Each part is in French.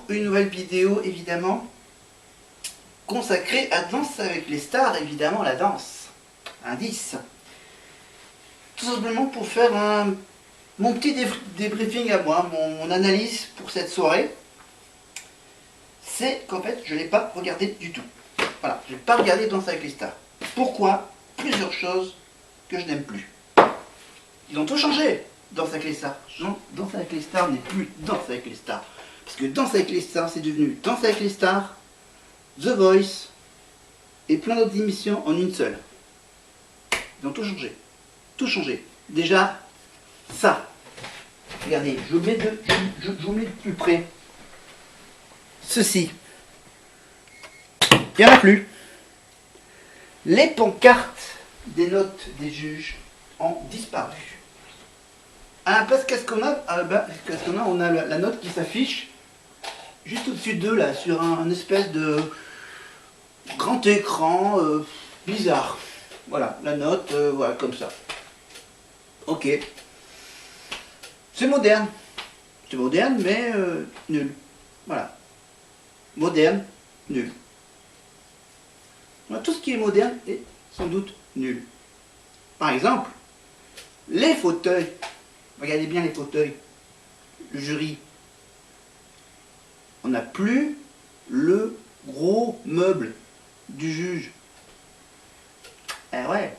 une nouvelle vidéo évidemment consacrée à Danse avec les stars, évidemment la danse. Indice. Tout simplement pour faire mon petit débriefing à moi, mon analyse pour cette soirée. C'est qu'en fait je ne l'ai pas regardé du tout. Voilà, je n'ai pas regardé Danse avec les stars. Pourquoi? Plusieurs choses que je n'aime plus. Ils ont tout changé, Danse avec les stars. Danse avec les stars n'est plus Danse avec les stars. Parce que Danse avec les stars, c'est devenu Danse avec les stars, The Voice et plein d'autres émissions en une seule. Ils ont tout changé. Tout changé. Déjà, ça. Regardez, je vous mets de plus près. Ceci. Il n'y en a plus. Les pancartes des notes des juges ont disparu. À la place, qu'est-ce qu'on a? On a la note qui s'affiche juste au-dessus d'eux, là, sur un espèce de grand écran bizarre. Voilà, la note, voilà, comme ça. Ok. C'est moderne. C'est moderne, mais nul. Voilà. Moderne, nul. Voilà, tout ce qui est moderne est sans doute nul. Par exemple, les fauteuils. Regardez bien les fauteuils. Le jury. On n'a plus le gros meuble du juge. Eh ouais.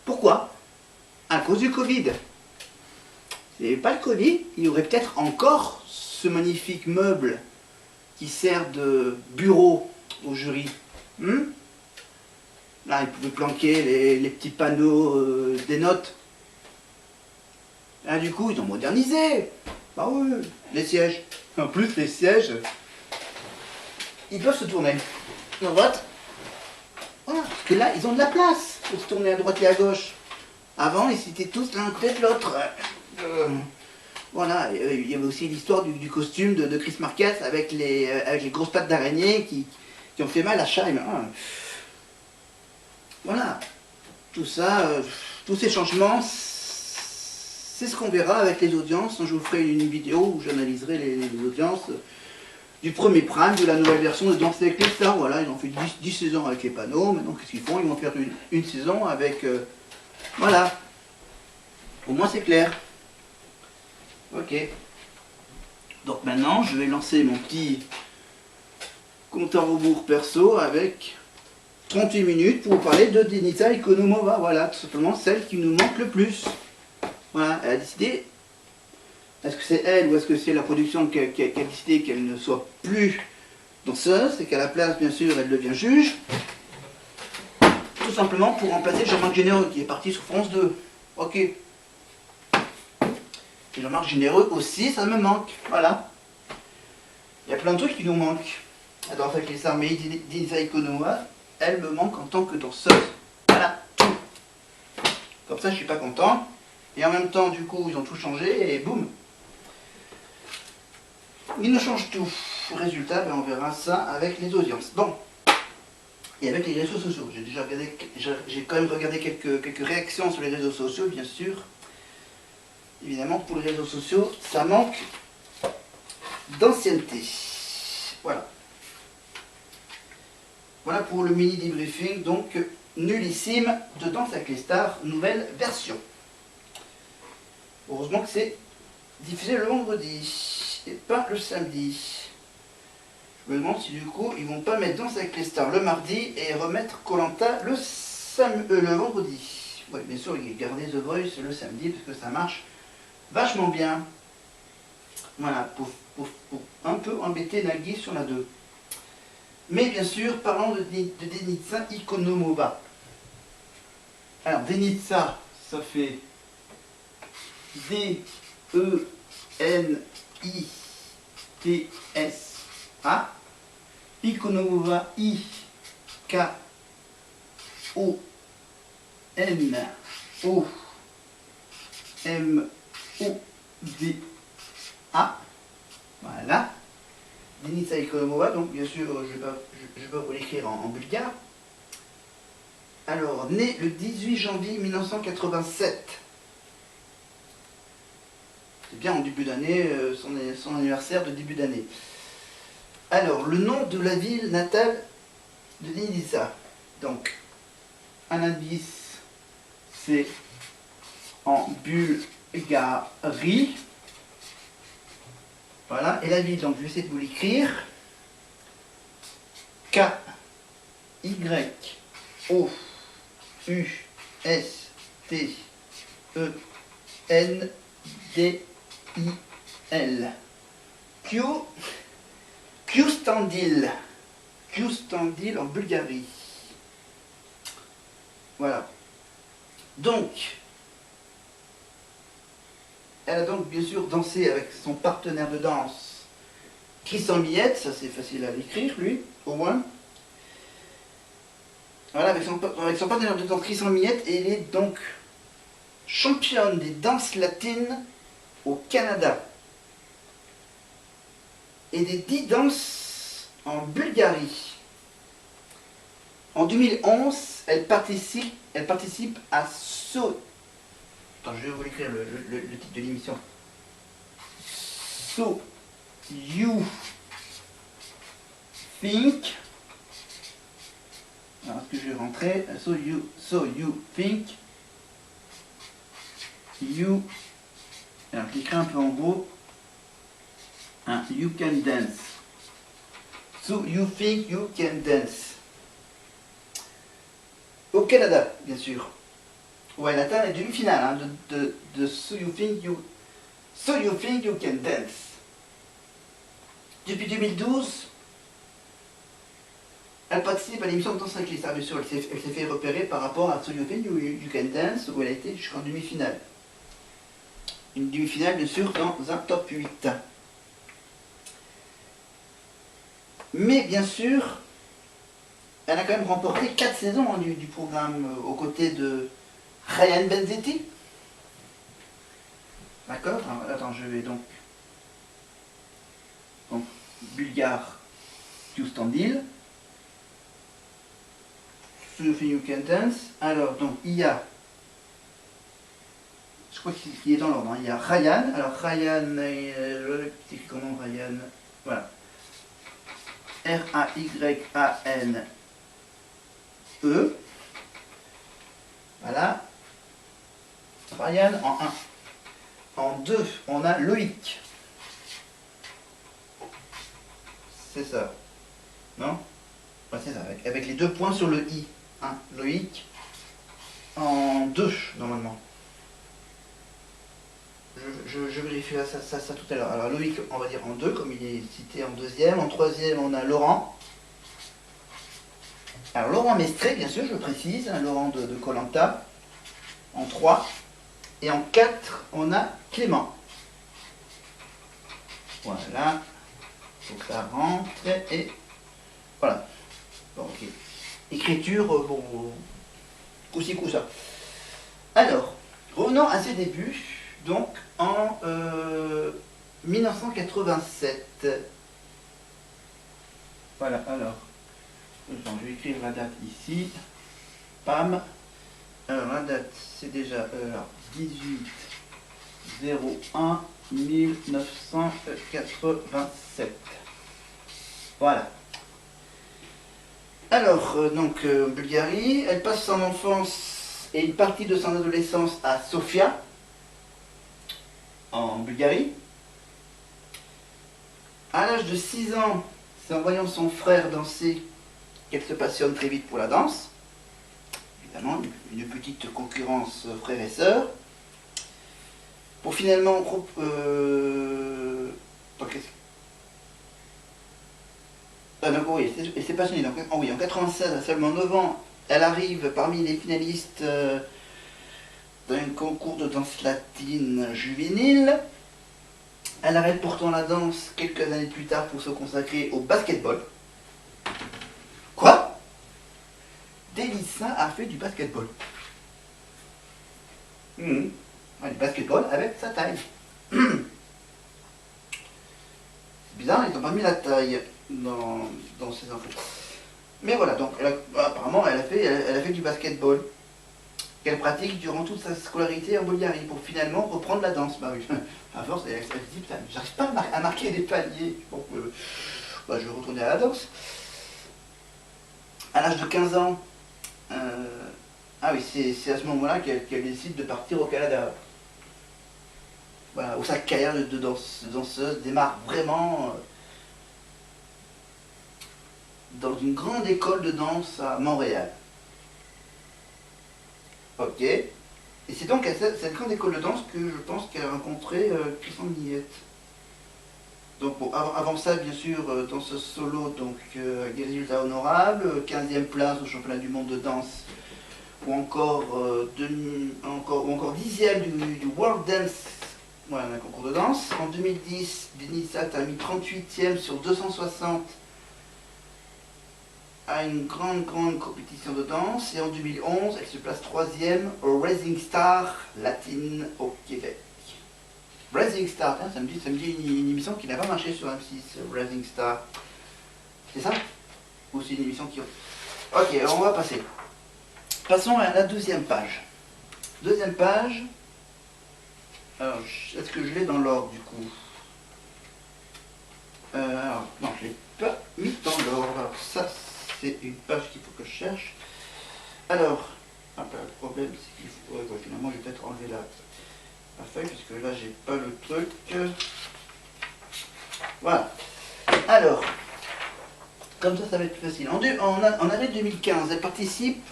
Pourquoi? À cause du Covid. S'il n'y avait pas le Covid, il y aurait peut-être encore ce magnifique meuble qui sert de bureau au jury. Là, ils pouvaient planquer les petits panneaux des notes. Là, du coup, ils ont modernisé. Bah oui, les sièges. En plus, les sièges, ils peuvent se tourner. À droite. Voilà, parce que là, ils ont de la place pour se tourner à droite et à gauche. Avant, ils étaient tous l'un côté de l'autre. Voilà, il y avait aussi l'histoire du costume de Chris Marquez avec les grosses pattes d'araignée qui ont fait mal à Scheim. Voilà, tout ça, tous ces changements, c'est ce qu'on verra avec les audiences. Je vous ferai une vidéo où j'analyserai les audiences du premier prime, de la nouvelle version de Danse avec les stars. Voilà, ils ont fait 10 saisons avec les panneaux. Maintenant, qu'est-ce qu'ils font? Ils vont faire une saison avec... voilà. Au moins, c'est clair. Ok. Donc maintenant, je vais lancer mon petit compte à rebours perso avec 38 minutes pour vous parler de Denisa Ikonomova. Voilà, tout simplement celle qui nous manque le plus. Voilà, elle a décidé, est-ce que c'est elle ou est-ce que c'est la production qui a décidé qu'elle ne soit plus danseuse et qu'à la place, bien sûr, elle devient juge. Tout simplement pour remplacer Jean-Marc Généreux qui est parti sur France 2. Ok. Et Jean-Marc Généreux aussi, ça me manque. Voilà. Il y a plein de trucs qui nous manquent. Alors, avec les armées Denisa Ikonomova, elle me manque en tant que danseuse. Voilà, tout. Comme ça, je suis pas content. Et en même temps, du coup, ils ont tout changé et boum. Ils nous changent tout. Résultat, ben, on verra ça avec les audiences. Bon. Et avec les réseaux sociaux. J'ai quand même regardé quelques réactions sur les réseaux sociaux, bien sûr. Évidemment, pour les réseaux sociaux, ça manque d'ancienneté. Voilà. Voilà pour le mini debriefing, donc nullissime de Danse avec les stars, nouvelle version. Heureusement que c'est diffusé le vendredi et pas le samedi. Je me demande si du coup ils vont pas mettre Danse avec les stars le mardi et remettre Koh Lanta le vendredi. Oui, bien sûr, ils gardaient The Voice le samedi parce que ça marche vachement bien. Voilà, pour un peu embêter Nagui sur la 2. Mais bien sûr, parlons de Denisa Ikonomova. Alors, Denisa, ça fait D-E-N-I-T-S-A. Ikonomova, I-K-O-N-O-M-O-V-A. Voilà. Denisa Ikonomova, donc bien sûr, je vais pas vous l'écrire en bulgare. Alors, né le 18 janvier 1987. C'est bien en début d'année, son anniversaire de début d'année. Alors, le nom de la ville natale de Denisa. Donc, un indice, c'est en Bulgarie. Voilà, et la ville, donc je vais essayer de vous l'écrire. Kyoustoustendil. Kyustendil. Kyustendil en Bulgarie. Voilà. Donc, elle a donc bien sûr dansé avec son partenaire de danse, Christian Millette, ça c'est facile à l'écrire, lui, au moins. Voilà, avec son partenaire de danse, Christian Millette, et elle est donc championne des danses latines au Canada. Et des 10 danses en Bulgarie. En 2011, elle participe à So... Attends, je vais vous écrire le titre de l'émission. So You Think. Alors, est-ce que je vais rentrer? So You Think. You... Alors, j'écris un peu en gros. Hein, you can dance. So You Think You Can Dance. Au Canada, bien sûr. Où elle atteint les demi-finales hein, de So You Think You Can Dance. Depuis 2012, elle participe à l'émission de danse cycliste. Ah, bien sûr, elle s'est fait repérer par rapport à So You Think You Can Dance, où elle a été jusqu'en demi-finale. Une demi-finale, bien sûr, dans un top 8. Mais bien sûr, elle a quand même remporté 4 saisons hein, du programme aux côtés de Ryan Benzetti. D'accord. Attends, je vais donc Bulgare, Kyustendil, So You Can Dance. Alors, donc, il y a, je crois qu'il est dans l'ordre, hein. Il y a Ryan. Alors, Ryan, c'est comment Ryan? Voilà. R-A-Y-A-N-E. Voilà. Ryan en 1. En 2, on a Loïc. C'est ça. Non? Ouais, c'est ça, avec les 2 points sur le I. Hein, Loïc. En 2, normalement. Je vérifie ça tout à l'heure. Alors Loïc, on va dire en 2, comme il est cité en 2e. En 3e, on a Laurent. Alors Laurent Mestré, bien sûr, je le précise, hein, Laurent de Koh-Lanta. En 3. Et en 4, on a Clément. Voilà. Il faut que ça rentre. Et voilà. Bon, ok. Écriture, bon, coup-ci, coup-ça. Alors, revenons à ses débuts. Donc, en 1987. Voilà, alors. Je vais écrire la date ici. Pam. Alors, la date, c'est déjà 18/01/1987. Voilà. Alors, donc, Bulgarie, elle passe son enfance et une partie de son adolescence à Sofia, en Bulgarie. À l'âge de 6 ans, c'est en voyant son frère danser qu'elle se passionne très vite pour la danse. Évidemment, une petite concurrence frère et sœur. Pour finalement oui, elle s'est passionnée. Donc, oui, en 96, à seulement 9 ans, elle arrive parmi les finalistes d'un concours de danse latine juvénile. Elle arrête pourtant la danse quelques années plus tard pour se consacrer au basketball. Quoi? Denisa a fait du basketball. Du basketball avec sa taille. C'est bizarre, ils n'ont pas mis la taille dans ces infos. Mais voilà, donc apparemment elle a fait du basketball. qu'elle pratique durant toute sa scolarité en Bulgarie pour finalement reprendre la danse. Bah oui, à force, elle se dit, putain, j'arrive pas à marquer des paliers. Bon, bah, je vais retourner à la danse. À l'âge de 15 ans, ah oui, c'est à ce moment-là qu'elle décide de partir au Canada. Voilà, où sa carrière de danseuse démarre vraiment dans une grande école de danse à Montréal. Ok. Et c'est donc à cette grande école de danse que je pense qu'elle a rencontré Christian Millette. Donc bon, avant ça, bien sûr, danseuse solo, donc avec des résultats honorables, 15e place au championnat du monde de danse, ou encore 10e du World Dance, voilà, un concours de danse. En 2010, Denisa a mis 38e sur 260 à une grande compétition de danse. Et en 2011, elle se place 3e au Rising Star Latine au Québec. Rising Star, hein, ça me dit une émission qui n'a pas marché sur M6, Rising Star. C'est ça? Ou c'est une émission qui... Ok, alors on va passer. Passons à la deuxième page. Deuxième page. Alors, est-ce que je l'ai dans l'ordre du coup? Alors, non, je ne l'ai pas mis dans l'ordre. Alors ça, c'est une page qu'il faut que je cherche. Alors, le problème, c'est qu'il faut... Ouais, finalement, je vais peut-être enlever la feuille, puisque là, j'ai pas le truc. Voilà. Alors, comme ça va être plus facile. En année 2015, elle participe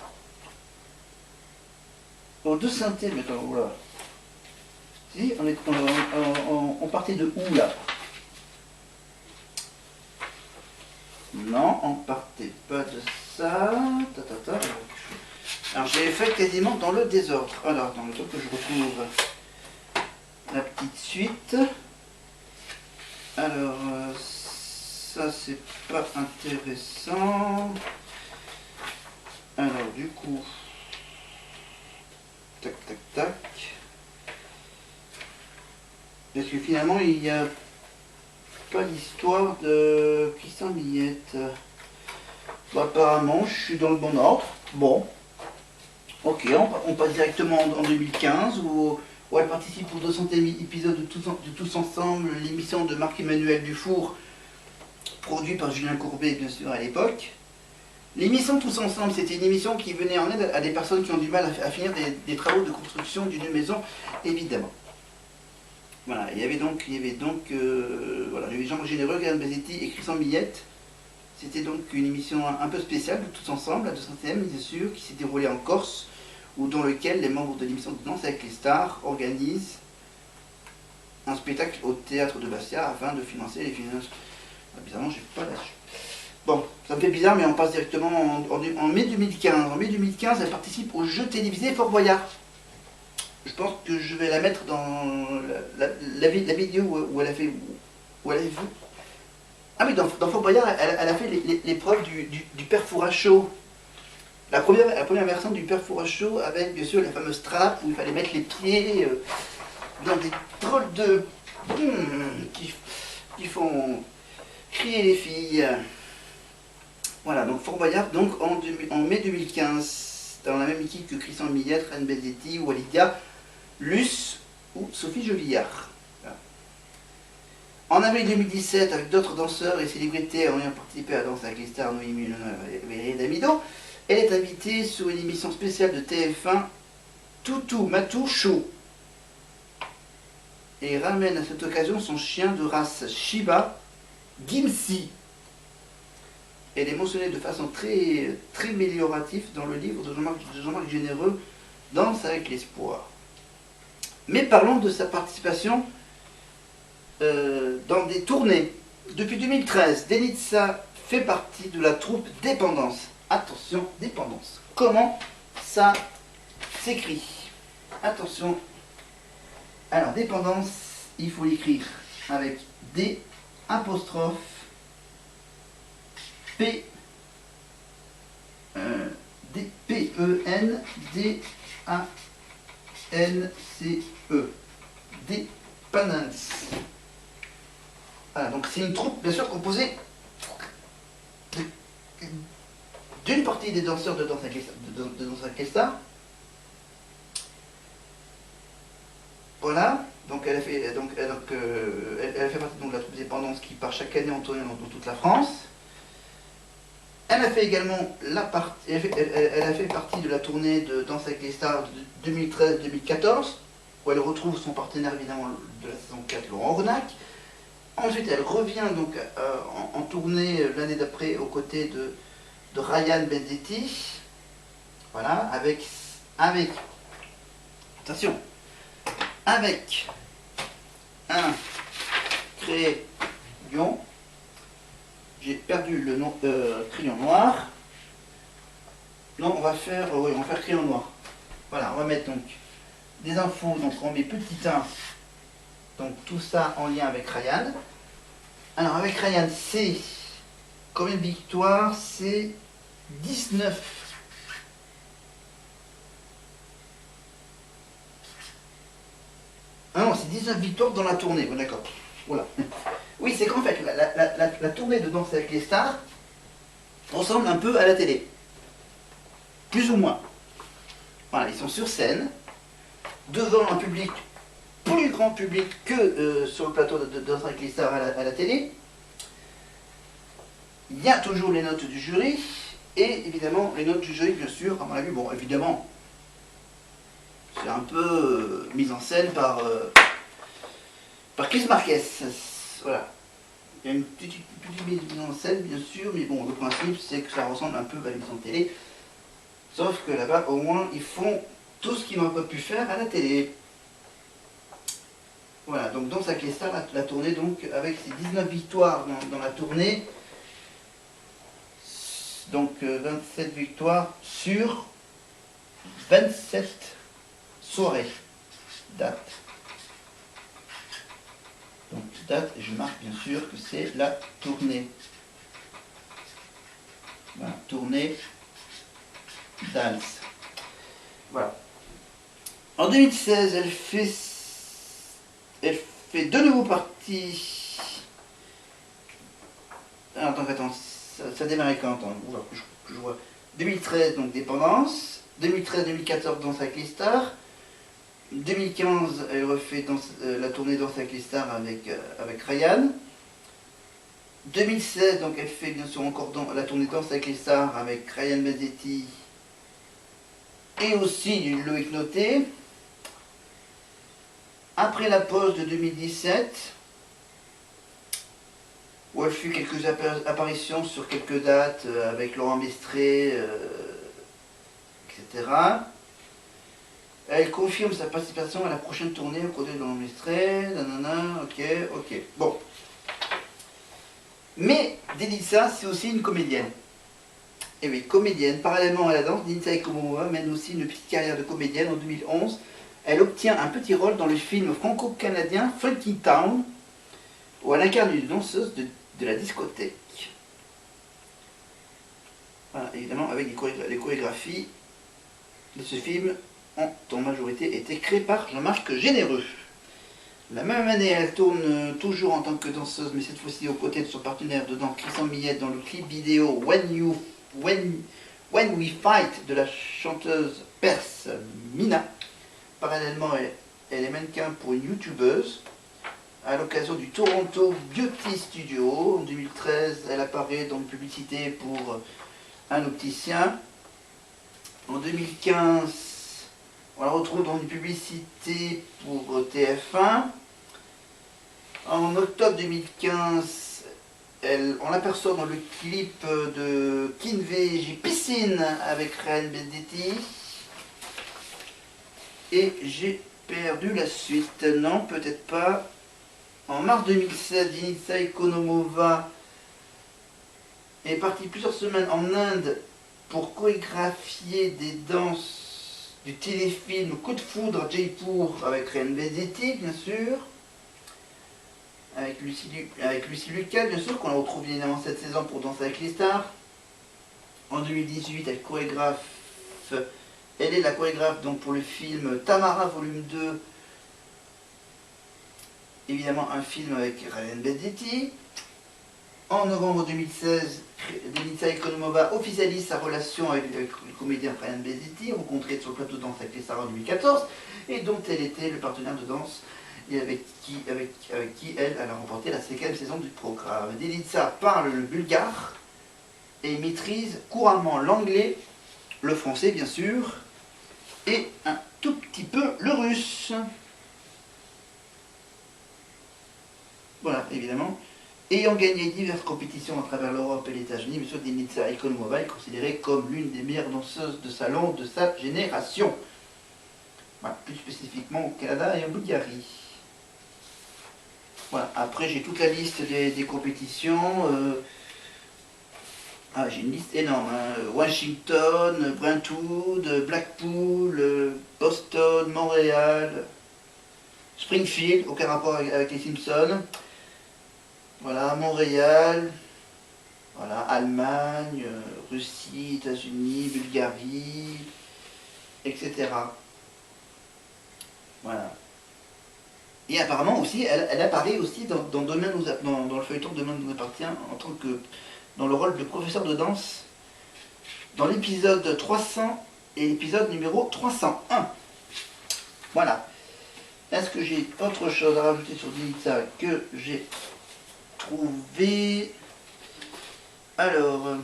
aux deux synthés. Mais attends, voilà. Si, on partait de où là? Non, on partait pas de ça. Alors j'ai fait quasiment dans le désordre. Alors dans le temps que je retrouve la petite suite. Alors ça c'est pas intéressant. Alors du coup, tac tac tac. Parce que finalement il y a pas l'histoire de Christian Millette. Bon, apparemment, je suis dans le bon ordre. Bon. Ok, on passe directement en 2015 où elle participe au 200e épisode de Tous Ensemble, l'émission de Marc-Emmanuel Dufour, produit par Julien Courbet, bien sûr, à l'époque. L'émission Tous Ensemble, c'était une émission qui venait en aide à des personnes qui ont du mal à finir des travaux de construction d'une maison, évidemment. Voilà, il y avait donc voilà, Jean-Marc Généreux, Gérard Bazzetti et Christian Millette. C'était donc une émission un peu spéciale de Tous Ensemble, la 200e, bien sûr, qui s'est déroulée en Corse, ou dans lequel les membres de l'émission de Danse avec les stars organisent un spectacle au théâtre de Bastia afin de financer les finances. Ah, bizarrement, j'ai pas la... Bon, ça me fait bizarre, mais on passe directement en mai 2015. En mai 2015, elle participe au jeu télévisé Fort Boyard. Je pense que je vais la mettre dans la vidéo où elle a fait... Où elle a vu. Ah oui, dans Fort Boyard, elle a fait l'épreuve du père four à chaud. La première version du père four à chaud avec, bien sûr, la fameuse trappe où il fallait mettre les pieds dans des drôles de... qui font crier les filles. Voilà, donc Fort Boyard, donc en mai 2015, dans la même équipe que Christian Millette, Reine Belzetti ou Alidia, Luce ou Sophie Jovillard. Voilà. En avril 2017, avec d'autres danseurs et célébrités ayant participé à Danse avec les stars, Noémie Villeneuve et Valérie Damido, elle est invitée sur une émission spéciale de TF1, Toutou Matou Show. Et ramène à cette occasion son chien de race Shiba, Gimsi. Elle est mentionnée de façon très améliorative dans le livre de Jean-Marc Généreux, Danse avec l'espoir. Mais parlons de sa participation dans des tournées. Depuis 2013, Denitsa fait partie de la troupe Dépendance. Attention, Dépendance. Comment ça s'écrit? Attention. Alors, Dépendance, il faut l'écrire avec D apostrophe P P-E-N D-A-N-C-E. Dépendance. Voilà, donc c'est une troupe bien sûr composée d'une partie des danseurs de danse avec les stars Voilà, donc elle a fait, elle a fait partie donc, de la troupe Dépendance qui part chaque année en tournée dans toute la France. Elle a fait également elle a fait partie de la tournée de Danse avec les stars de 2013-2014, où elle retrouve son partenaire évidemment de la saison 4, Laurent Ornac. Ensuite, elle revient donc en tournée l'année d'après aux côtés de Ryan Benzetti. Voilà, attention, avec un crayon, j'ai perdu le nom, crayon noir. Non, on va faire crayon noir. Voilà, on va mettre donc des infos, donc on met petit 1, donc tout ça en lien avec Ryan. Alors avec Ryan, c'est combien de victoires? C'est 19. Ah non, c'est 19 victoires dans la tournée, bon, d'accord. Voilà. Oui, c'est qu'en fait, la tournée de Danse avec les stars ressemble un peu à la télé. Plus ou moins. Voilà, ils sont sur scène, devant un public, plus grand public que sur le plateau de Danse avec les stars à la télé. Il y a toujours les notes du jury, et évidemment, les notes du jury, bien sûr, à mon avis, bon, évidemment, c'est un peu mise en scène par Chris Marquez. Voilà. Il y a une petite mise en scène, bien sûr, mais bon, le principe, c'est que ça ressemble un peu à l'émission de télé. Sauf que là-bas, au moins, ils font tout ce qu'ils n'ont pas pu faire à la télé. Voilà, donc dans sa Stars, la tournée, donc, avec ses 19 victoires dans la tournée, donc 27 victoires sur 27 soirées. Date. Donc date, et je marque bien sûr que c'est la tournée. Voilà, tournée Dals. Voilà. En 2016, elle fait de nouveau partie. Attends, ça démarrait quand? Je vois. 2013, donc Dépendance. 2013-2014, Danse avec les stars. 2015, elle refait la tournée Danse avec les stars avec Ryan. 2016, donc elle fait bien sûr encore la tournée Danse avec les stars avec Ryan Benzetti et aussi Loïc Noté. Après la pause de 2017, où elle fut quelques apparitions sur quelques dates avec Laurent Mestré, etc. Elle confirme sa participation à la prochaine tournée au côté de Laurent Mestré, nanana, ok. Bon. Mais Denitsa, c'est aussi une comédienne. Et oui, comédienne. Parallèlement à la danse, Denitsa Ikomomova mène aussi une petite carrière de comédienne. En 2011, elle obtient un petit rôle dans le film franco-canadien Funky Town, où elle incarne une danseuse de la discothèque. Voilà, évidemment, avec les chorégraphies de ce film ont en majorité été créées par Jean-Marc Généreux. La même année, elle tourne toujours en tant que danseuse, mais cette fois-ci aux côtés de son partenaire de danse Christian Millette dans le clip vidéo When We Fight de la chanteuse perse Mina. Parallèlement, elle est mannequin pour une youtubeuse. À l'occasion du Toronto Beauty Studio, en 2013, elle apparaît dans une publicité pour un opticien. En 2015, on la retrouve dans une publicité pour TF1. En octobre 2015, on l'aperçoit dans le clip de Kinvey J Piscine avec Ryan Benzetti. Et j'ai perdu la suite. Non, peut-être pas. En mars 2016, Denitsa Ikomomova est partie plusieurs semaines en Inde pour chorégraphier des danses du téléfilm Coup de foudre à Jaipur avec Ryan Benzetti, bien sûr. Avec Lucie Lucas, bien sûr, qu'on la retrouve évidemment cette saison pour Danser avec les stars. En 2018, elle est la chorégraphe donc, pour le film Tamara volume 2. Évidemment un film avec Ryan Benzetti. En novembre 2016, Denitsa Ekonomova officialise sa relation avec le comédien Ryan Bendetti, rencontré sur le plateau de danse avec les Stars en 2014, et dont elle était le partenaire de danse et avec qui elle a remporté la 5e saison du programme. Denitsa parle le bulgare et maîtrise couramment l'anglais, le français bien sûr, et un tout petit peu le russe. Voilà, évidemment. Ayant gagné diverses compétitions à travers l'Europe et les États-Unis, M. Denitsa Ekonomova est considérée comme l'une des meilleures danseuses de salon de sa génération. Voilà, plus spécifiquement au Canada et en Bulgarie. Voilà, après j'ai toute la liste des compétitions. J'ai une liste énorme. Washington, Brentwood, Blackpool, Boston, Montréal, Springfield, aucun rapport avec les Simpsons. Voilà, Montréal, voilà, Allemagne, Russie, États-Unis, Bulgarie, etc. Voilà. Et apparemment aussi, elle apparaît aussi dans le feuilleton Domaine nous appartient en tant que dans le rôle de professeur de danse dans l'épisode 300 et l'épisode numéro 301. Voilà. Est-ce que j'ai autre chose à rajouter sur Denitsa que j'ai trouvé? Alors,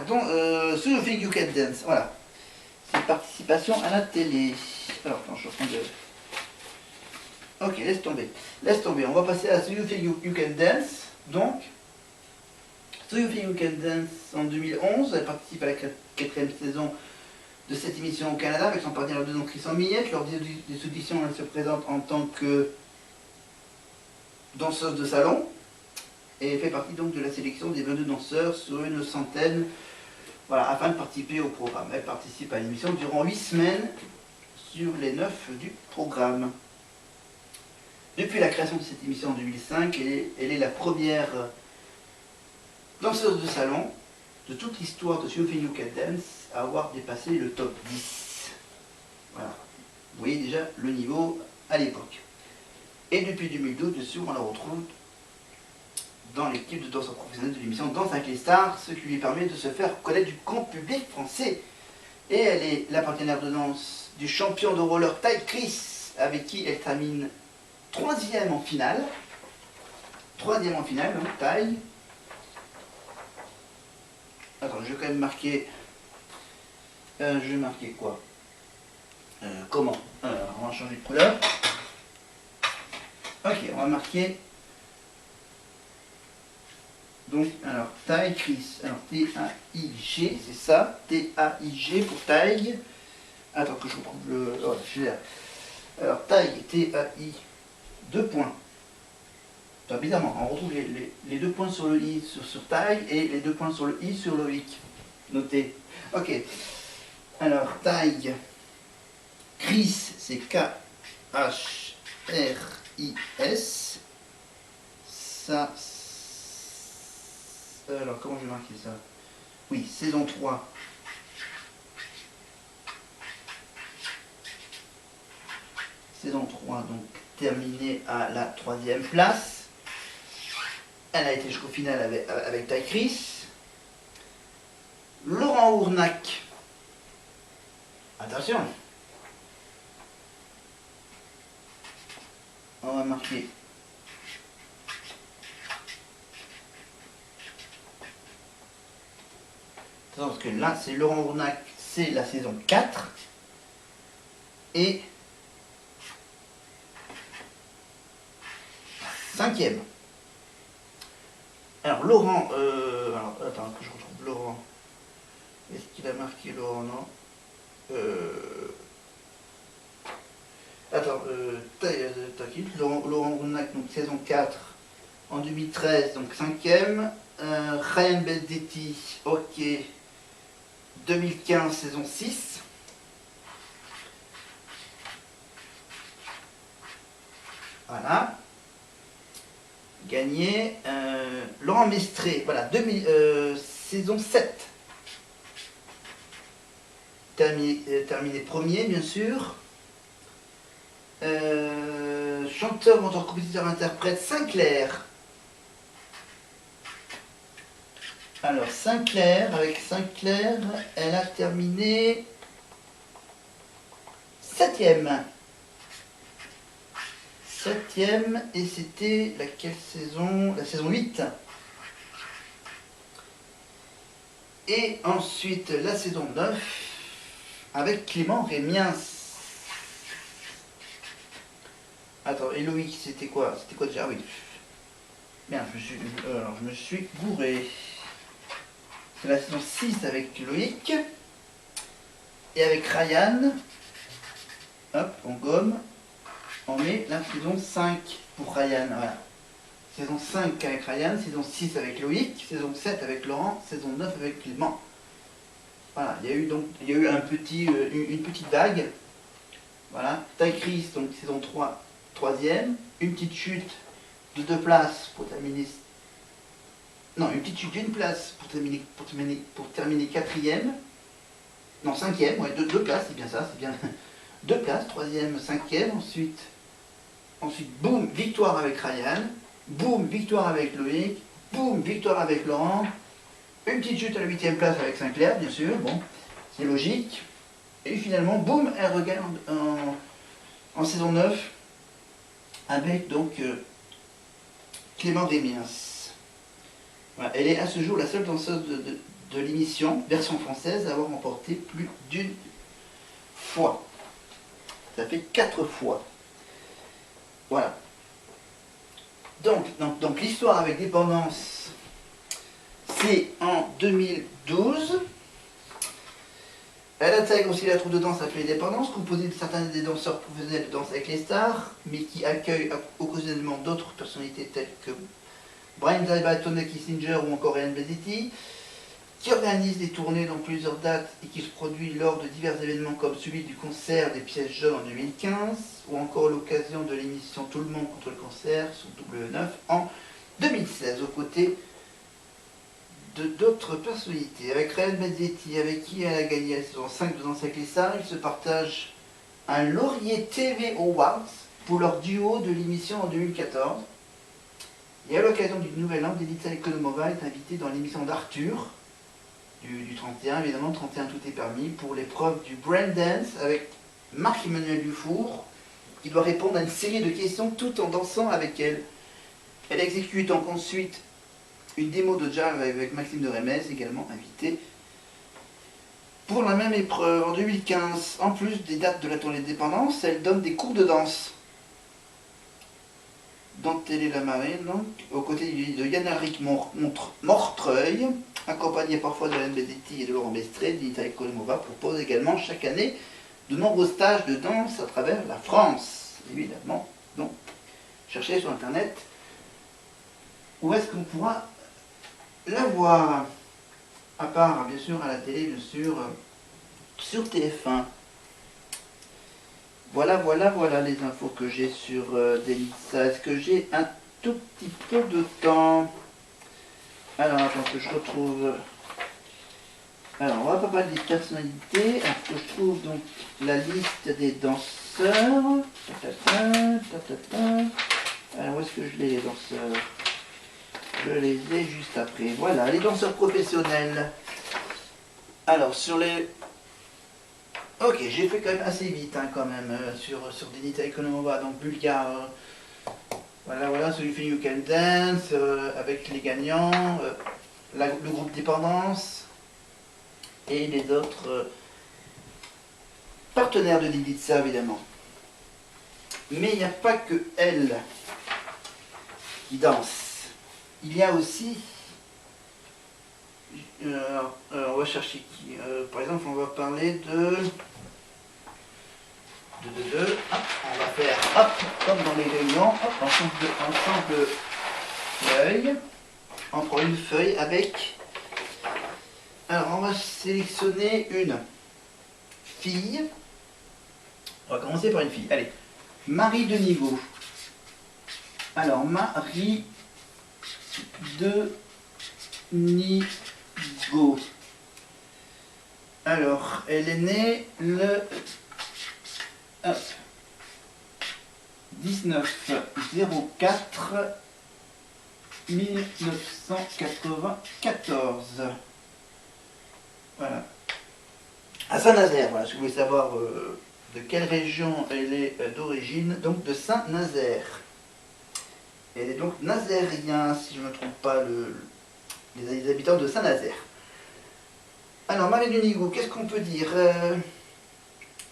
donc, So You Think You Can Dance, voilà. C'est participation à la télé. Alors, attends, je suis en train de... Ok, laisse tomber. Laisse tomber. On va passer à So You Think You Can Dance. Donc, So You Think You Can Dance en 2011. Elle participe à la 4e saison de cette émission au Canada avec son partenaire de danse Christian Millette. Lors des auditions, elle se présente en tant que danseuse de salon et fait partie donc de la sélection des 22 danseurs sur une centaine, voilà, afin de participer au programme. Elle participe à l'émission durant 8 semaines sur les 9 du programme. Depuis la création de cette émission en 2005, elle est la première danseuse de salon de toute l'histoire de So You Think You Can Dance à avoir dépassé le top 10. Voilà. Vous voyez déjà le niveau à l'époque. Et depuis 2012, bien sûr, on la retrouve dans l'équipe de danseurs professionnels de l'émission Danse avec les Stars, ce qui lui permet de se faire connaître du grand public français. Et elle est la partenaire de danse du champion de roller Ty Chris, avec qui elle termine 3e en finale. 3e en finale, donc Ty. Attends, je vais quand même marquer... je vais marquer quoi? Comment? Alors, on va changer de couleur. Ok, on va marquer... Donc, alors, Ty Chris. Alors, T-A-I-G, c'est ça. T-A-I-G pour Ty. Attends que je retrouve le... Oh, je suis là. Alors, Ty, T-A-I, 2 points. Enfin, bizarrement, on retrouve les 2 points sur le I sur Ty et les 2 points sur le I sur le hic. Notez. Ok. Alors, Ty. Chris, c'est K-H-R-I-S. Ça, alors, comment je vais marquer ça? Oui, saison 3. Saison 3, donc terminée à la 3e place. Elle a été jusqu'au final avec Ty Chris. Laurent Ournac. Attention. On va marquer. Attention, parce que là, c'est Laurent Ournac, c'est la saison 4. Et 5e. Alors, Laurent, alors, attends, que je retrouve Laurent. Est-ce qu'il a marqué Laurent? Non. Attends, t'inquiète, Laurent Ournac, donc saison 4 en 2013, donc 5e. Ryan Bendetti, ok, 2015, saison 6. Voilà. Gagné. Laurent Mestré, voilà, saison 7. Terminé premier, bien sûr. Chanteur, auteur, compositeur, interprète, Sinclair. Alors, Sinclair, avec Sinclair, elle a terminé 7e. 7e, et c'était laquelle saison? La saison 8. Et ensuite, la saison 9, avec Clément Rémiens. Attends, et Loïc, c'était quoi? C'était quoi déjà? Ah oui. Bien, je me suis gouré. C'est la saison 6 avec Loïc. Et avec Ryan. Hop, on gomme. On met la saison 5 pour Ryan. Voilà. Saison 5 avec Ryan, saison 6 avec Loïc, saison 7 avec Laurent, saison 9 avec Clément. Voilà, il y a eu une petite vague. Voilà, Taille Chris, donc saison 3, 3e, une petite chute de 2 places pour terminer. Non, une petite chute d'une place pour terminer 4e. Non, 5e, ouais, 2 places, c'est bien ça, c'est bien. 2 places, 3e, 5e, ensuite, boum, victoire avec Ryan, boum, victoire avec Loïc, boum, victoire avec Laurent, une petite chute à la 8e place avec Sinclair, bien sûr, bon, c'est logique. Et finalement, boum, elle regagne en saison 9 avec donc Clément Rémiens. Voilà, elle est à ce jour la seule danseuse de l'émission, version française, à avoir remporté plus d'une fois. Ça fait 4 fois. Voilà. Donc l'histoire avec Dépendance, c'est en 2012. Elle intègre aussi la troupe de danse appelée Dépendance, composée de certains des danseurs professionnels de Danse avec les stars, mais qui accueille occasionnellement d'autres personnalités telles que Brian Zaiba, Tony Kissinger ou encore Ryan Blazity, qui organise des tournées dans plusieurs dates et qui se produit lors de divers événements comme celui du concert des pièces jaunes en 2015 ou encore l'occasion de l'émission Tout le monde contre le cancer sur W9 en 2016 aux côtés de d'autres personnalités. Avec Ryan Blazity, avec qui elle a gagné la saison 5 de Danse avec les stars, ils se partagent un laurier TV Awards pour leur duo de l'émission en 2014. Et à l'occasion du nouvel an, Denitsa Ekonomova est invitée dans l'émission d'Arthur du 31, évidemment, 31 tout est permis, pour l'épreuve du Braindance avec Marc-Emmanuel Dufour, qui doit répondre à une série de questions tout en dansant avec elle. Elle exécute ensuite une démo de jazz avec Maxime de Rémez, également invité pour la même épreuve. En 2015, en plus des dates de la tournée de Dépendance, elle donne des cours de danse dans Télé la Marine, donc, aux côtés de Yann-Henrik Mortreuil, accompagné parfois de Ryan Blazity et de Laurent Bestré. Denitsa Ekonomova propose également chaque année de nombreux stages de danse à travers la France, évidemment. Donc, cherchez sur internet où est-ce qu'on pourra la voir, à part bien sûr à la télé, bien sûr, sur TF1. Voilà les infos que j'ai sur Denitsa. Est-ce que j'ai un tout petit peu de temps? Alors, attends que je retrouve. Alors, on va pas parler des personnalités. Alors, que je trouve donc la liste des danseurs. Alors, où est-ce que je l'ai, les danseurs? Je les ai juste après. Voilà, les danseurs professionnels. Alors, sur les... Ok, j'ai fait quand même assez vite, hein, quand même, sur Denitsa Ekonomova, donc bulgare. Voilà, celui fait You Can Dance, avec les gagnants, le groupe Dépendance, et les autres partenaires de Denitsa, évidemment. Mais il n'y a pas que elle qui danse. Il y a aussi... on va chercher qui. Par exemple, on va parler de... Hop, on va faire, hop, comme dans les réunions, hop, ensemble feuille. On prend une feuille avec... Alors, on va sélectionner une fille. On va commencer par une fille. Allez, Marie de Niveau. Alors, Marie de Niveau. Alors, elle est née le... Hop. 19 04 1994. Voilà. À Saint-Nazaire, voilà, si vous voulez savoir de quelle région elle est d'origine, donc de Saint-Nazaire. Elle est donc nazérien, si je ne me trompe pas, les habitants de Saint-Nazaire. Alors, Marie Dunigo, qu'est-ce qu'on peut dire?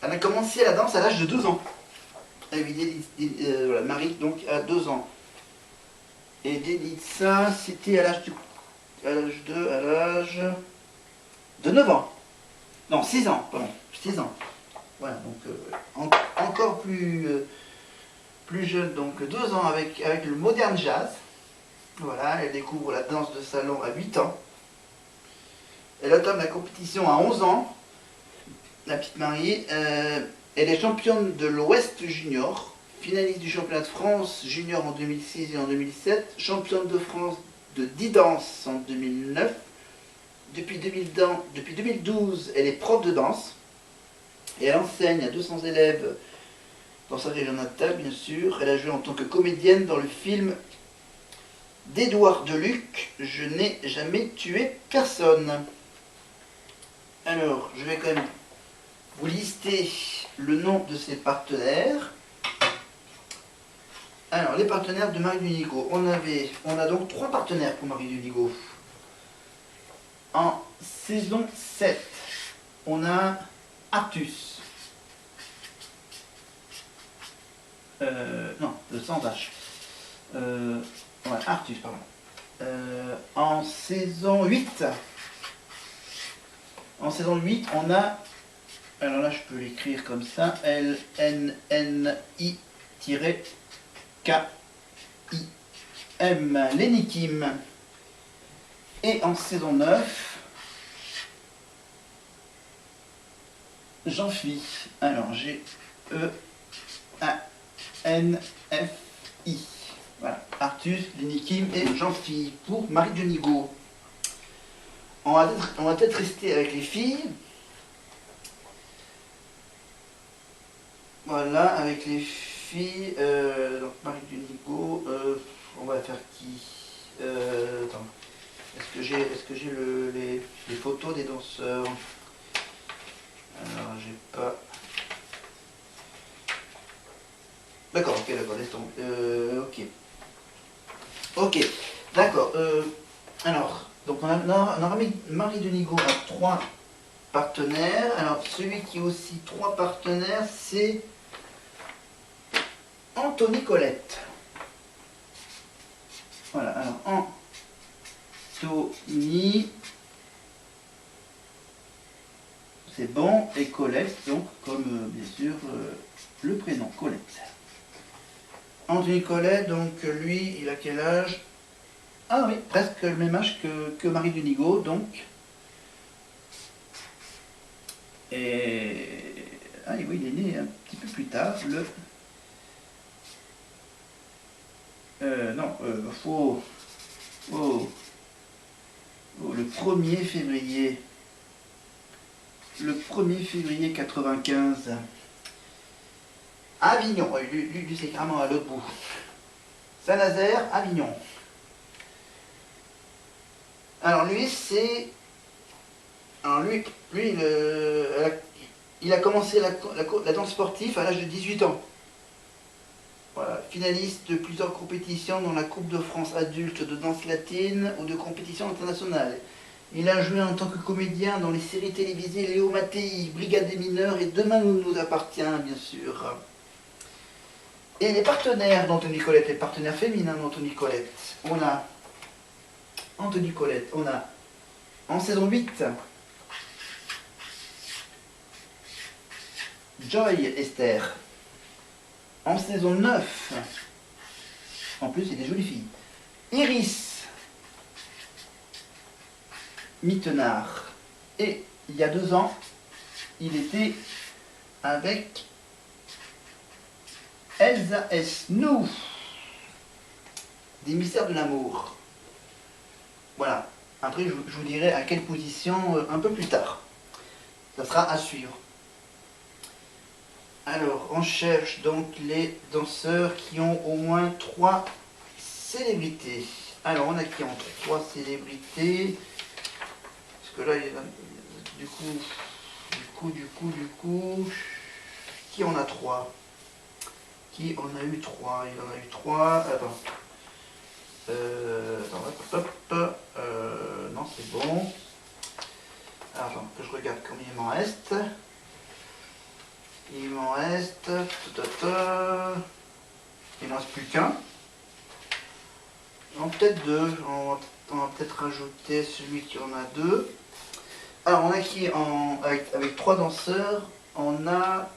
Elle a commencé la danse à l'âge de 2 ans. Voilà, Marie, donc, a 2 ans. Et Delitza, c'était à l'âge de 9 ans. Non, 6 ans, pardon, 6 ans. Voilà, donc encore plus jeune, donc 2 ans avec le modern jazz. Voilà, elle découvre la danse de salon à 8 ans. Elle entame la compétition à 11 ans, la petite Marie. Elle est championne de l'Ouest junior, finaliste du championnat de France junior en 2006 et en 2007, championne de France de 10 danses en 2009. Depuis 2012, elle est prof de danse et elle enseigne à 200 élèves dans sa région natale, bien sûr. Elle a joué en tant que comédienne dans le film d'Édouard Deluc, Je n'ai jamais tué personne. Alors, je vais quand même vous lister le nom de ses partenaires. Alors, les partenaires de Marie Dunigo. On a donc 3 partenaires pour Marie Dunigo. En saison 7, on a Artus. Non, sans H. Ouais, Artus, pardon. En saison 8, on a, alors là je peux l'écrire comme ça, LNNI-KIM, Lenny Kim. Et en saison 9, Jean-Phi. Alors G-E-A-N-F-I. Voilà, Artus, Lenny Kim et Jean-Phi pour Marie Dunigo. On va peut-être rester avec les filles. Voilà, avec les filles. Donc Marie Dunigo. On va faire qui? Attends. Est-ce que j'ai les photos des danseurs? Alors, j'ai pas. D'accord, ok, d'accord, laisse tomber. Ok, d'accord. Alors, donc on a Marie Dunigo a 3 partenaires. Alors, celui qui a aussi 3 partenaires, c'est Anthony Colette. Voilà, alors Anthony, c'est bon, et Colette, donc comme bien sûr le prénom Colette. Anthony Colette, donc lui, il a quel âge? Ah oui, presque le même âge que Marie Dunigo, donc. Et ah oui, il est né un petit peu plus tard, le le 1er février. Le 1er février 95. Avignon, lui c'est carrément à l'autre bout. Saint-Nazaire, Avignon. Alors lui c'est. Alors lui il a commencé la danse sportive à l'âge de 18 ans. Voilà, finaliste de plusieurs compétitions dans la Coupe de France adulte de danse latine ou de compétitions internationales. Il a joué en tant que comédien dans les séries télévisées Léo Mattei, Brigade des mineurs et Demain nous appartient, bien sûr. Et les partenaires d'Anthony Colette, les partenaires féminins d'Anthony Colette, on a Anthony Colette, on a en saison 8 Joy Esther. En saison 9, en plus c'est des jolies filles, Iris Mittenard. Et il y a 2 ans, il était avec Elsa S. Nous, des mystères de l'amour. Voilà. Après, je vous dirai à quelle position un peu plus tard. Ça sera à suivre. Alors, on cherche donc les danseurs qui ont au moins 3 célébrités. Alors, on a qui ont 3 célébrités. Parce que là, il y a, du coup, qui en a 3? Qui en a eu 3? Il en a eu 3. Attends. Non, c'est bon. Alors, attends, que je regarde combien il m'en reste. Il m'en reste. Il n'en reste plus qu'un. Non, peut-être 2. On va peut-être rajouter celui qui en a 2. Alors, on a qui avec 3 danseurs. On a.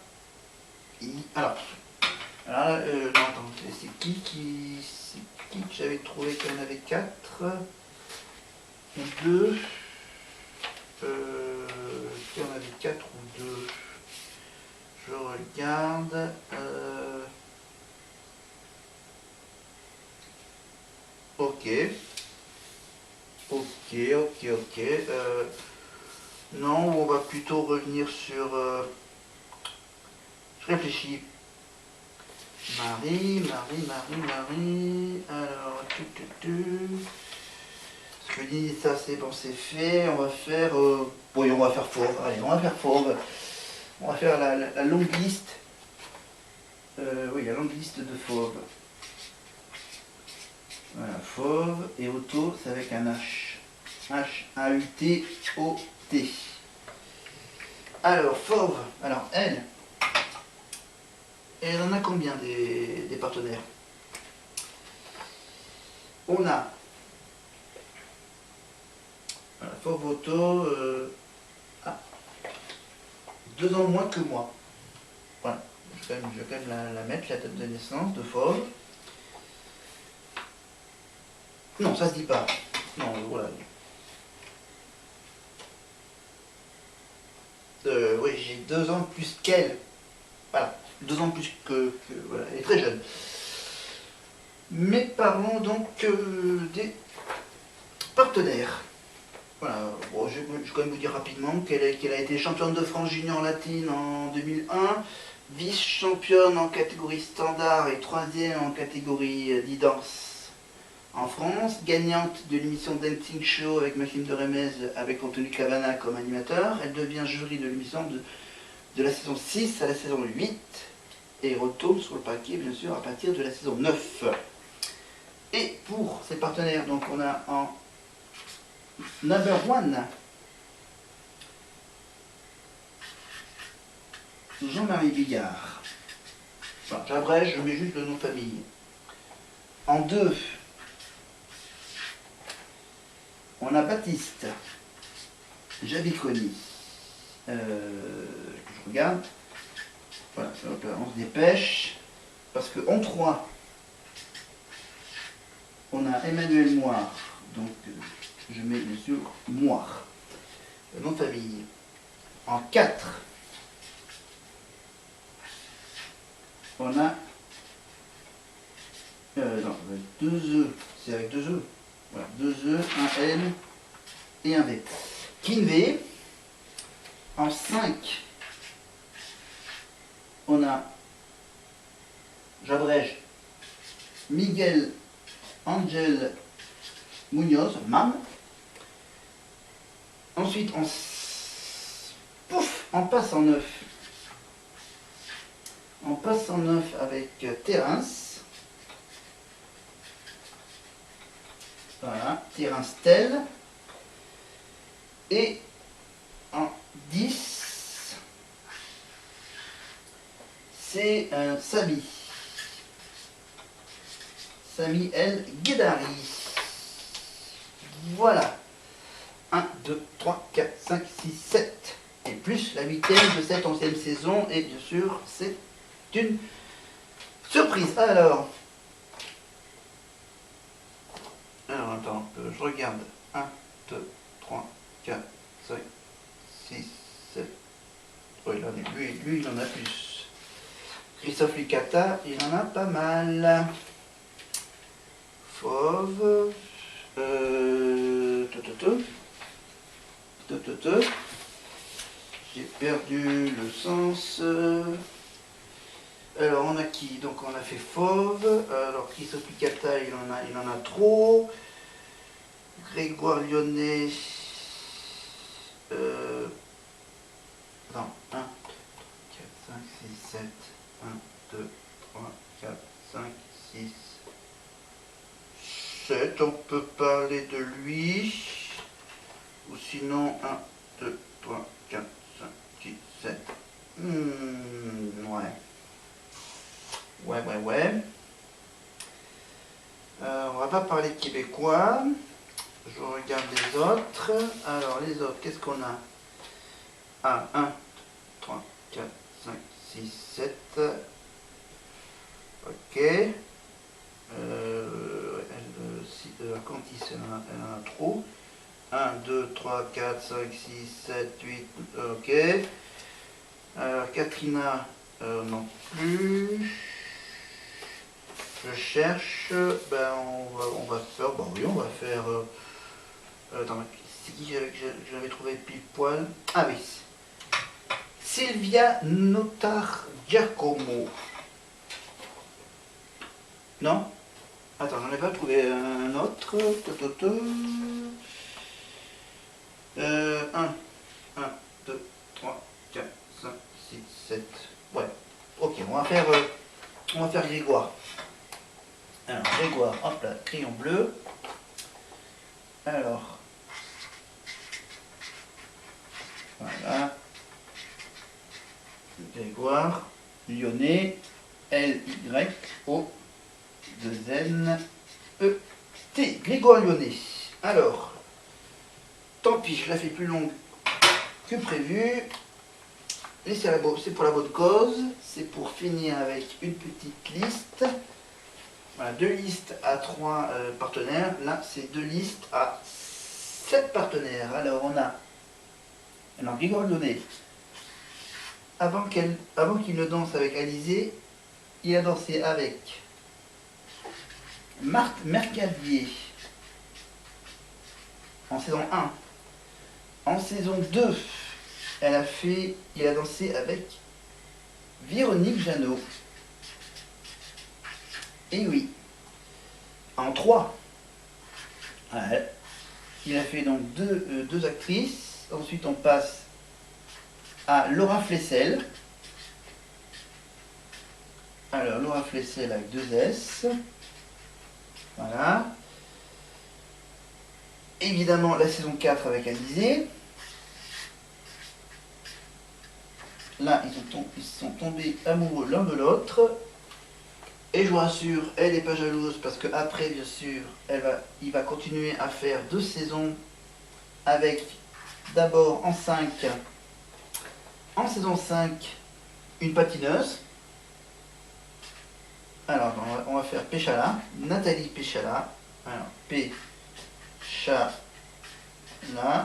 Alors, non, attends, c'est qui que j'avais trouvé qu'il y en avait 4 ou 2 Qui en avait 4 ou 2? Je regarde. Ok. Non, on va plutôt revenir sur. Je réfléchis. Marie. Alors, ce que je dis, ça c'est bon, c'est fait. On va faire. Oui, on va faire fauve. Allez, on va faire fauve. On va faire la longue liste. Oui, la longue liste de fauve. Voilà, fauve et auto, c'est avec un H. H-A-U-T-O-T. Alors, fauve. Alors, elle en a combien des partenaires? On a voilà, fauve auto 2 ans moins que moi. Voilà, je vais quand même la mettre, la date de naissance de fauve. Non, ça se dit pas. Non, voilà. Oui, j'ai 2 ans de plus qu'elle. Voilà, 2 ans de plus voilà, elle est très jeune. Mais parlons donc des partenaires. Voilà, bon, je vais quand même vous dire rapidement qu'elle a été championne de France junior latine en 2001, vice-championne en catégorie standard et 3e en catégorie e-dance en France, gagnante de l'émission Dancing Show avec Maxime de Remez avec Anthony Cavana comme animateur. Elle devient jury de l'émission de la saison 6 à la saison 8 et retourne sur le parquet bien sûr à partir de la saison 9. Et pour ses partenaires, donc on a en number 1 Jean-Marie Bigard. Enfin, j'abrège, je mets juste le nom de famille. En 2, on a Baptiste Javiconi. Je regarde. Voilà, on se dépêche. Parce que en 3, on a Emmanuel Moire. Donc, je mets bien sûr Moire. Le nom de famille. En 4, on a. Non, 2 E. C'est avec 2 E. Voilà, 2 E, un N et un V. Kinvé. En 5, on a, j'abrège, Miguel Angel Munoz, MAM. Ensuite, on passe en 9. On passe en 9 avec Terence. Voilà, Terence Tel. Et en 10, c'est Samy. Samy El Guedari. Voilà. 1, 2, 3, 4, 5, 6, 7. Et plus la 8e de cette 11e saison. Et bien sûr, c'est une surprise. Alors, attends, je regarde. 1, 2, 3, 4, 5, 6, 7. Oui, là, lui, il en a plus. Christophe Licata, il en a pas mal. Fauve. J'ai perdu le sens. Alors on a qui? Donc on a fait Fauve. Alors Christophe Licata, il en a trop. Grégoire Lyonnais. Non, 1, 4, 5, 6, 7. 1, 2, 3, 4, 5, 6, 7. On peut parler de lui. Ou sinon 1, 2, 3, 4, 5, 6, 7. Ouais. Ouais. On va pas parler québécois. Je regarde les autres. Alors les autres, qu'est-ce qu'on a? Ah, 1, 3, 4, 5, 6, 7. Ok. Cantis, elle en a trop. 1, 2, 3, 4, 5, 6, 7, 8. Ok. Alors Katrina, non plus. Je cherche. Ben on va faire. Bon oui, on va faire. Attends, c'est qui que j'avais trouvé pile poil? Ah oui. Sylvia Notar Giacomo. Non? Attends, j'en ai pas trouvé un autre. 1, 2, 3, 4, 5, 6, 7. Ouais. Ok, on va faire Grégoire. Alors, Grégoire, hop là, crayon bleu. Alors. Voilà. Grégoire, Lyonnais, L-Y-O-2-N-E-T. Grégoire Lyonnais. Alors, tant pis, je la fais plus longue que prévu. Et c'est pour la bonne cause. C'est pour finir avec une petite liste. Voilà, 2 listes à 3 partenaires. Là, c'est 2 listes à 7 partenaires. Alors, on a Grégoire Lyonnais. Avant qu'il ne danse avec Alizé, il a dansé avec Marthe Mercadier en saison 1. En saison 2, il a dansé avec Véronique Jeannot. Et oui. En 3, ouais, il a fait donc deux actrices. Ensuite, on passe à Laura Flessel. Alors, Laura Flessel avec 2 S. Voilà. Évidemment, la saison 4 avec Alizé. Là, ils sont tombés amoureux l'un de l'autre. Et je vous rassure, elle n'est pas jalouse parce que après, bien sûr, il va continuer à faire 2 saisons avec d'abord en saison 5, une patineuse. Alors, on va faire Péchala, Nathalie Péchala. Alors, Péchala,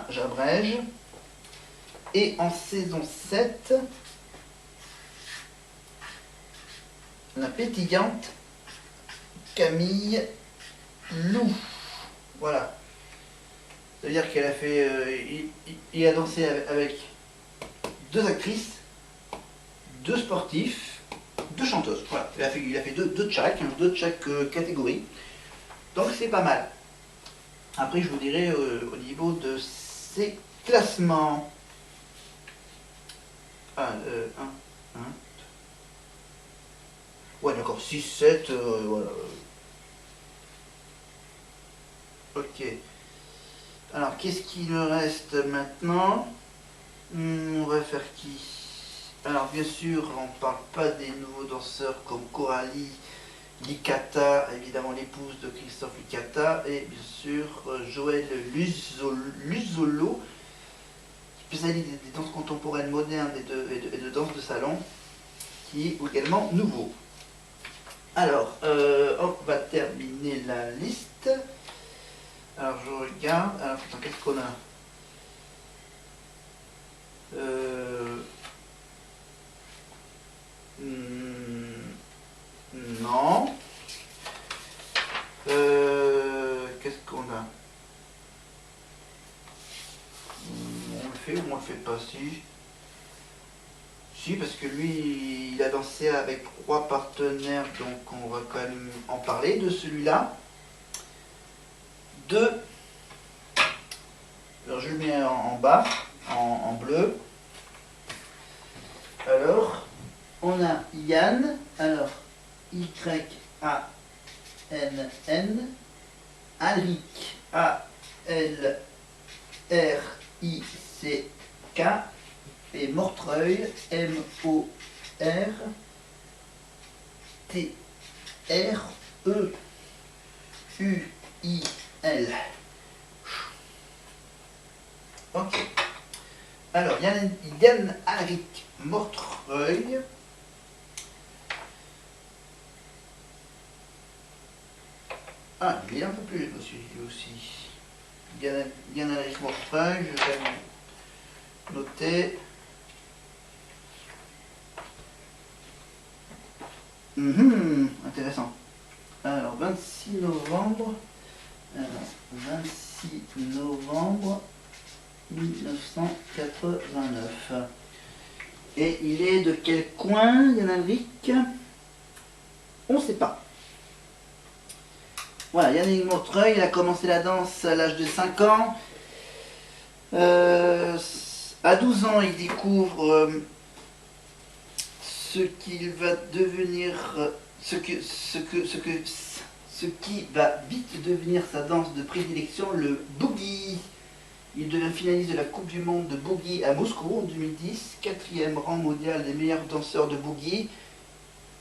j'abrège. Et en saison 7, la pétillante Camille Lou. Voilà. C'est-à-dire qu'elle a fait. Il a dansé avec 2 actrices, 2 sportifs, 2 chanteuses. Voilà. Il a fait deux de chaque, deux de chaque catégorie. Donc c'est pas mal. Après, je vous dirai au niveau de ces classements. 1. Ouais, d'accord, 6, 7, voilà. Ok. Alors, qu'est-ce qu'il me reste maintenant? On va faire qui? Alors, bien sûr, on ne parle pas des nouveaux danseurs comme Coralie Licata, évidemment l'épouse de Christophe Licata, et bien sûr Joël Luzolo, spécialiste des danses contemporaines modernes et de danse de salon, qui est également nouveau. Alors, on va terminer la liste. Alors, je regarde. Alors, qu'est-ce qu'on a? Non. Qu'est-ce qu'on a? On le fait ou on le fait pas? Si Si, parce que lui, il a dansé avec 3 partenaires, donc on va quand même en parler de celui-là. 2. Alors je le mets en bas, en bleu. Alors, on a Yann, alors Y-A-N-N, Alric, A-L-R-I-C-K, et Mortreuil, M-O-R-T-R-E-U-I-L. Ok. Alors, Yann Alric Mortreuil. Ah, il est un peu plus jeune aussi. Yann Alric Mortreuil, je vais noter. Intéressant. Alors, 26 novembre. Alors, 26 novembre 1989. Et il est de quel coin, Yann Alric? On ne sait pas. Voilà, Yann Mortreuil, il a commencé la danse à l'âge de 5 ans. À 12 ans, il découvre ce qu'il va devenir, ce qui va vite devenir sa danse de prédilection, le boogie. Il devient finaliste de la Coupe du Monde de boogie à Moscou en 2010, 4e rang mondial des meilleurs danseurs de boogie,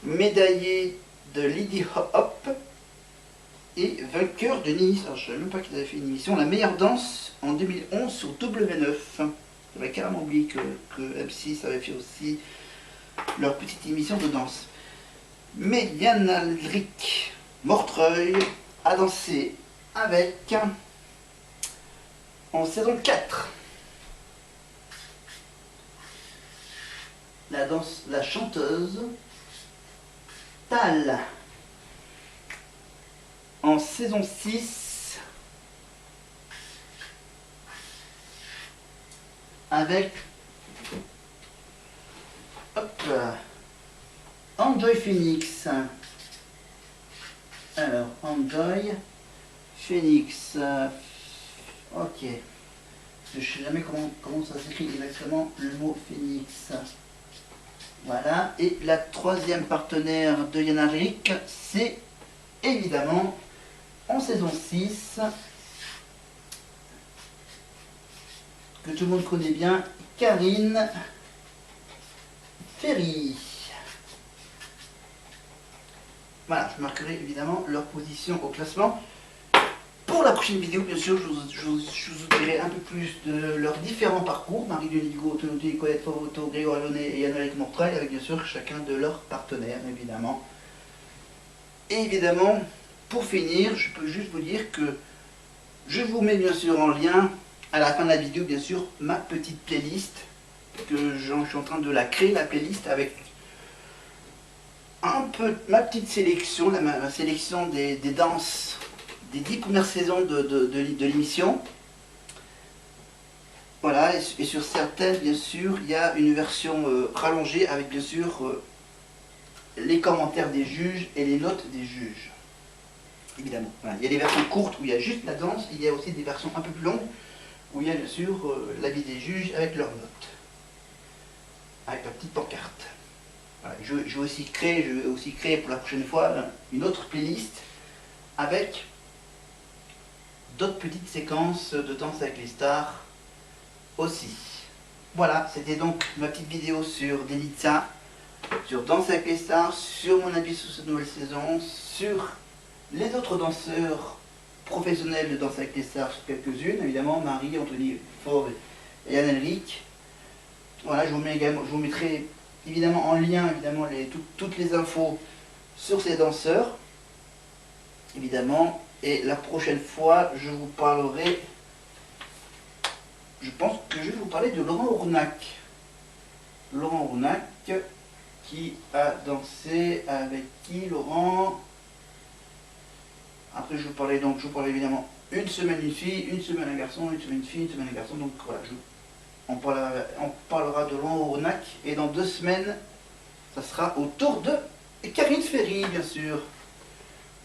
médaillé de Lindy Hop et vainqueur de Nice. Alors, je ne savais même pas qu'il avait fait une émission, la meilleure danse en 2011 sur W9. J'avais carrément oublié que M6 avait fait aussi leur petite émission de danse. Mais Yann Alric Mortreuil a dansé avec, en saison 4, la chanteuse Tal. En saison 6, avec Enjoy Phoenix. Alors, Enjoy Phoenix. Ok. Je ne sais jamais comment ça s'écrit exactement le mot Phoenix. Voilà. Et la 3e partenaire de Yann Alric, c'est évidemment en saison 6, que tout le monde connaît bien, Karine Ferry. Voilà, je marquerai évidemment leur position au classement. Pour la prochaine vidéo, bien sûr, je vous dirai un peu plus de leurs différents parcours. Marie Dunigo, Tonoté, Colette Favoto, Grégoire Lyonnais et Yann Alric Mortreuil, avec bien sûr chacun de leurs partenaires, évidemment. Et évidemment, pour finir, je peux juste vous dire que je vous mets bien sûr en lien, à la fin de la vidéo, bien sûr, ma petite playlist, que je suis en train de la créer, la playlist, avec un peu ma petite sélection, ma sélection des danses des 10 premières saisons de l'émission. Voilà, et sur certaines, bien sûr, il y a une version rallongée avec, bien sûr, les commentaires des juges et les notes des juges. Évidemment. Voilà. Il y a des versions courtes où il y a juste la danse, il y a aussi des versions un peu plus longues où il y a, bien sûr, l'avis des juges avec leurs notes. Avec la petite pancarte. Voilà. Je vais aussi créer pour la prochaine fois une autre playlist avec d'autres petites séquences de danse avec les stars aussi. Voilà, c'était donc ma petite vidéo sur Delitza, sur Danse avec les stars, sur mon avis sur cette nouvelle saison, sur les autres danseurs professionnels de Danse avec les stars, sur quelques-unes, évidemment, Marie, Anthony Faure et Yann Alric. Voilà, je vous mettrai évidemment en lien toutes les infos sur ces danseurs, évidemment. Et la prochaine fois, je vous parlerai, je pense que je vais vous parler de Laurent Ournac. Laurent Ournac, qui a dansé avec qui, Laurent? Après, je vous parlais évidemment une semaine une fille, une semaine un garçon, une semaine une fille, une semaine un garçon. Donc voilà, on parlera de Lanhournac. Et dans 2 semaines, ça sera au tour de Karine Ferry, bien sûr.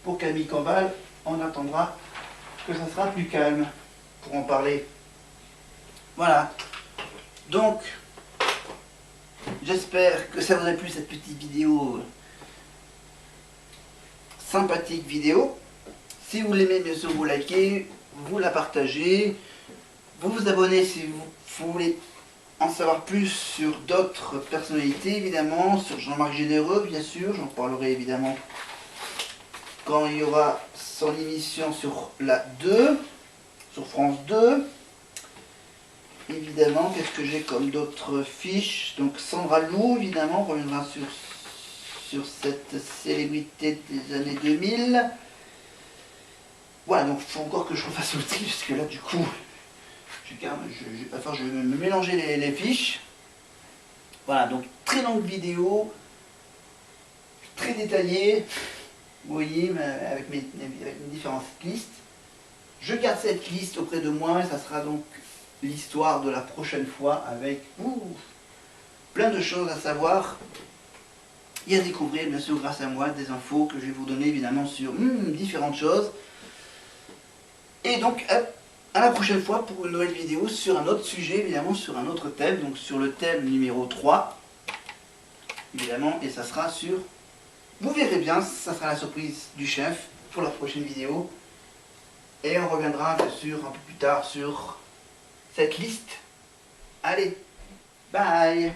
Pour Camille Combal, on attendra que ça sera plus calme pour en parler. Voilà. Donc, j'espère que ça vous a plu cette petite vidéo, sympathique vidéo. Si vous l'aimez, bien sûr, vous likez, vous la partagez, vous vous abonnez si vous voulez en savoir plus sur d'autres personnalités, évidemment, sur Jean-Marc Généreux, bien sûr, j'en parlerai évidemment quand il y aura son émission sur la 2, sur France 2. Évidemment, qu'est-ce que j'ai comme d'autres fiches? Donc Sandra Lou, évidemment, on reviendra sur cette célébrité des années 2000. Voilà, donc il faut encore que je refasse le tri, parce que là, du coup, je vais me mélanger les fiches. Voilà, donc très longue vidéo, très détaillée, vous voyez, avec mes différentes listes. Je garde cette liste auprès de moi, et ça sera donc l'histoire de la prochaine fois, avec plein de choses à savoir et à découvrir, bien sûr, grâce à moi, des infos que je vais vous donner, évidemment, sur différentes choses. Et donc, à la prochaine fois pour une nouvelle vidéo sur un autre sujet, évidemment, sur un autre thème, donc sur le thème numéro 3, évidemment, et ça sera sur... Vous verrez bien, ça sera la surprise du chef pour la prochaine vidéo. Et on reviendra, bien sûr, un peu plus tard sur cette liste. Allez, bye!